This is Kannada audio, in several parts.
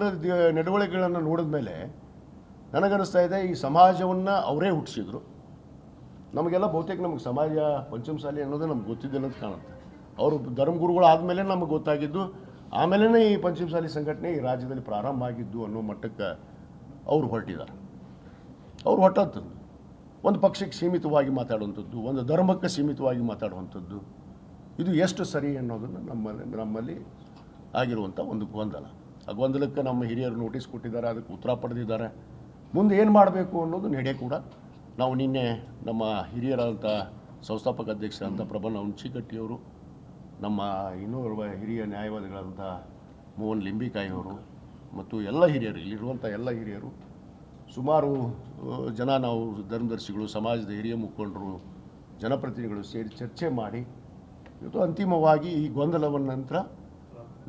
ನಡವಳಿಕೆಗಳನ್ನು ನೋಡಿದ ಮೇಲೆ ನನಗನ್ನಿಸ್ತಾ ಇದೆ ಈ ಸಮಾಜವನ್ನು ಅವರೇ ಹುಟ್ಟಿಸಿದ್ರು. ನಮಗೆಲ್ಲ ಬಹುತೇಕ ನಮಗೆ ಸಮಾಜ ಪಂಚಮಸಾಲಿ ಅನ್ನೋದು ನಮ್ಗೆ ಗೊತ್ತಿದ್ದಿಲ್ಲ ಅಂತ ಕಾಣುತ್ತೆ. ಅವರು ಧರ್ಮಗುರುಗಳು ಆದಮೇಲೆ ನಮಗೆ ಗೊತ್ತಾಗಿದ್ದು, ಆಮೇಲೆ ಈ ಪಂಚಮಸಾಲಿ ಸಂಘಟನೆ ಈ ರಾಜ್ಯದಲ್ಲಿ ಪ್ರಾರಂಭ ಆಗಿದ್ದು ಅನ್ನೋ ಮಟ್ಟಕ್ಕೆ ಅವರು ಹೊರಟಿದ್ದಾರೆ. ಅವ್ರು ಹೊಟ್ಟಂಥದ್ದು ಒಂದು ಪಕ್ಷಕ್ಕೆ ಸೀಮಿತವಾಗಿ ಮಾತಾಡುವಂಥದ್ದು, ಒಂದು ಧರ್ಮಕ್ಕೆ ಸೀಮಿತವಾಗಿ ಮಾತಾಡುವಂಥದ್ದು, ಇದು ಎಷ್ಟು ಸರಿ ಅನ್ನೋದನ್ನು ನಮ್ಮಲ್ಲಿ ಆಗಿರುವಂಥ ಒಂದು ಗೊಂದಲ. ಆ ಗೊಂದಲಕ್ಕೆ ನಮ್ಮ ಹಿರಿಯರು ನೋಟಿಸ್ ಕೊಟ್ಟಿದ್ದಾರೆ, ಅದಕ್ಕೆ ಉತ್ತರ ಪಡೆದಿದ್ದಾರೆ. ಮುಂದೆ ಏನು ಮಾಡಬೇಕು ಅನ್ನೋದು ನಡೆ ಕೂಡ ನಾವು ನಿನ್ನೆ ನಮ್ಮ ಹಿರಿಯರಾದಂಥ ಸಂಸ್ಥಾಪಕ ಅಧ್ಯಕ್ಷರಾದಂಥ ಪ್ರಬನ್ನ ಹುಣಚಿಕಟ್ಟಿಯವರು, ನಮ್ಮ ಇನ್ನೋರ್ವ ಹಿರಿಯ ನ್ಯಾಯವಾದಿಗಳಾದಂಥ ಮೋಹನ್ ಲಿಂಬಿಕಾಯಿಯವರು ಮತ್ತು ಎಲ್ಲ ಹಿರಿಯರು, ಇಲ್ಲಿರುವಂಥ ಎಲ್ಲ ಹಿರಿಯರು, ಸುಮಾರು ಜನ ನಾವು ಧರ್ಮದರ್ಶಿಗಳು, ಸಮಾಜದ ಹಿರಿಯ ಮುಖಂಡರು, ಜನಪ್ರತಿನಿಧಿಗಳು ಸೇರಿ ಚರ್ಚೆ ಮಾಡಿ ಇವತ್ತು ಅಂತಿಮವಾಗಿ ಈ ಗೊಂದಲವನ್ನು ನಂತರ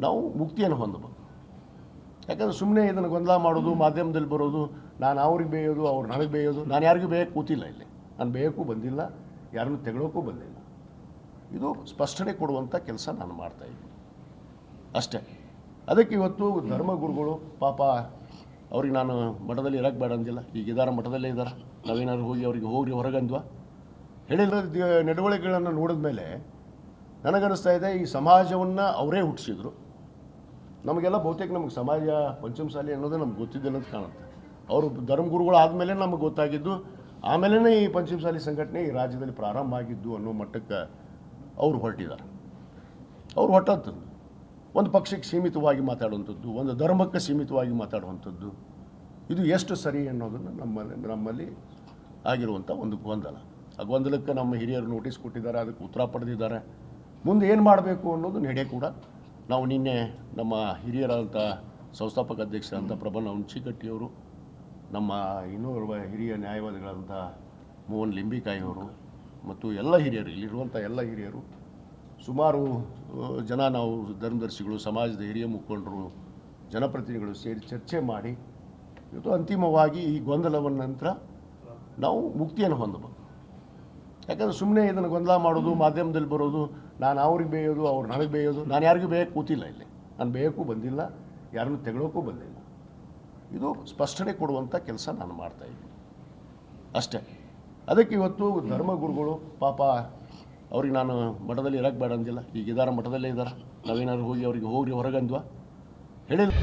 ನಾವು ಮುಕ್ತಿಯನ್ನು ಹೊಂದಬೇಕು. ಯಾಕಂದರೆ ಸುಮ್ಮನೆ ಇದನ್ನು ಗೊಂದಲ ಮಾಡೋದು, ಮಾಧ್ಯಮದಲ್ಲಿ ಬರೋದು, ನಾನು ಅವ್ರಿಗೆ ಬೇಯೋದು, ಅವ್ರು ನನಗೆ ಬೇಯೋದು, ನಾನು ಯಾರಿಗೂ ಬೇಯಕ್ಕೆ ಕೂತಿಲ್ಲ, ಇಲ್ಲಿ ನಾನು ಬೇಯೋಕ್ಕೂ ಬಂದಿಲ್ಲ, ಯಾರನ್ನೂ ತೆಗಳೋಕ್ಕೂ ಬಂದಿಲ್ಲ. ಇದು ಸ್ಪಷ್ಟನೆ ಕೊಡುವಂಥ ಕೆಲಸ ನಾನು ಮಾಡ್ತಾಯಿದ್ದೀನಿ ಅಷ್ಟೇ. ಅದಕ್ಕೆ ಇವತ್ತು ಧರ್ಮಗುರುಗಳು ಪಾಪ ಅವ್ರಿಗೆ ನಾನು ಮಠದಲ್ಲಿ ಇರೋಕ್ಕೆ ಬೇಡ ಅಂದಿಲ್ಲ, ಈಗ ಇದ್ದಾರೆ, ಮಠದಲ್ಲೇ ಇದ್ದಾರೆ. ನಾವೇನಾದ್ರು ಹೋಗಿ ಅವ್ರಿಗೆ ಹೋಗ್ರಿ ಹೊರಗಂದ್ವಾ ಹೇಳಿಲ್ಲ. ನಡವಳಿಕೆಗಳನ್ನು ನೋಡಿದ ಮೇಲೆ ನನಗನ್ನಿಸ್ತಾ ಇದೆ ಈ ಸಮಾಜವನ್ನು ಅವರೇ ಹುಟ್ಟಿಸಿದ್ರು. ನಮಗೆಲ್ಲ ಬಹುತೇಕ ನಮಗೆ ಸಮಾಜ ಪಂಚಮಸಾಲಿ ಅನ್ನೋದು ನಮ್ಗೆ ಗೊತ್ತಿದ್ದಿಲ್ಲ ಅಂತ ಕಾಣುತ್ತೆ. ಅವರು ಧರ್ಮಗುರುಗಳು ಆದಮೇಲೆ ನಮಗೆ ಗೊತ್ತಾಗಿದ್ದು, ಆಮೇಲೆ ಈ ಪಂಚಮಸಾಲಿ ಸಂಘಟನೆ ಈ ರಾಜ್ಯದಲ್ಲಿ ಪ್ರಾರಂಭ ಆಗಿದ್ದು ಅನ್ನೋ ಮಟ್ಟಕ್ಕೆ ಅವರು ಹೊರಟಿದ್ದಾರೆ. ಅವ್ರು ಹೊಟ್ಟಂಥದ್ದು ಒಂದು ಪಕ್ಷಕ್ಕೆ ಸೀಮಿತವಾಗಿ ಮಾತಾಡುವಂಥದ್ದು, ಒಂದು ಧರ್ಮಕ್ಕೆ ಸೀಮಿತವಾಗಿ ಮಾತಾಡುವಂಥದ್ದು, ಇದು ಎಷ್ಟು ಸರಿ ಅನ್ನೋದನ್ನು ನಮ್ಮಲ್ಲಿ ಆಗಿರುವಂಥ ಒಂದು ಗೊಂದಲ. ಆ ಗೊಂದಲಕ್ಕೆ ನಮ್ಮ ಹಿರಿಯರು ನೋಟಿಸ್ ಕೊಟ್ಟಿದ್ದಾರೆ, ಅದಕ್ಕೆ ಉತ್ತರ ಪಡೆದಿದ್ದಾರೆ. ಮುಂದೆ ಏನು ಮಾಡಬೇಕು ಅನ್ನೋದು ನಡೆ ಕೂಡ ನಾವು ನಿನ್ನೆ ನಮ್ಮ ಹಿರಿಯರಾದಂಥ ಸಂಸ್ಥಾಪಕ ಅಧ್ಯಕ್ಷರಾದಂಥ ಪ್ರಬನ್ನ ಹುಣಚಿಕಟ್ಟಿಯವರು, ನಮ್ಮ ಇನ್ನೋರ್ವ ಹಿರಿಯ ನ್ಯಾಯವಾದಿಗಳಾದಂಥ ಮೋಹನ್ ಲಿಂಬಿಕಾಯಿಯವರು ಮತ್ತು ಎಲ್ಲ ಹಿರಿಯರು, ಇಲ್ಲಿರುವಂಥ ಎಲ್ಲ ಹಿರಿಯರು, ಸುಮಾರು ಜನ ನಾವು ಧರ್ಮದರ್ಶಿಗಳು, ಸಮಾಜದ ಹಿರಿಯ ಮುಖಂಡರು, ಜನಪ್ರತಿನಿಧಿಗಳು ಸೇರಿ ಚರ್ಚೆ ಮಾಡಿ ಇವತ್ತು ಅಂತಿಮವಾಗಿ ಈ ಗೊಂದಲವನ್ನು ನಂತರ ನಾವು ಮುಕ್ತಿಯನ್ನು ಹೊಂದಬೇಕು. ಯಾಕಂದರೆ ಸುಮ್ಮನೆ ಇದನ್ನು ಗೊಂದಲ ಮಾಡೋದು, ಮಾಧ್ಯಮದಲ್ಲಿ ಬರೋದು, ನಾನು ಅವ್ರಿಗೆ ಬೇಯೋದು, ಅವ್ರು ನನಗೆ ಬೇಯೋದು, ನಾನು ಯಾರಿಗೂ ಬೇಯಕ್ಕೆ ಕೂತಿಲ್ಲ, ಇಲ್ಲಿ ನಾನು ಬೇಯೋಕ್ಕೂ ಬಂದಿಲ್ಲ, ಯಾರನ್ನೂ ತೆಗಳೋಕ್ಕೂ ಬಂದಿಲ್ಲ. ಇದು ಸ್ಪಷ್ಟನೆ ಕೊಡುವಂಥ ಕೆಲಸ ನಾನು ಮಾಡ್ತಾಯಿದ್ದೀನಿ ಅಷ್ಟೇ. ಅದಕ್ಕೆ ಇವತ್ತು ಧರ್ಮಗುರುಗಳು ಪಾಪ ಅವ್ರಿಗೆ ನಾನು ಮಠದಲ್ಲಿ ಇರೋಕ್ಕೆ ಬೇಡ ಅಂದಿಲ್ಲ, ಈಗ ಇದ್ದಾರೆ, ಮಠದಲ್ಲೇ ಇದ್ದಾರೆ. ನಾವೇನಾದ್ರು ಹೋಗಿ ಅವ್ರಿಗೆ ಹೋಗ್ರಿ ಹೊರಗಂದ್ವಾ ಹೇಳಿಲ್ಲ.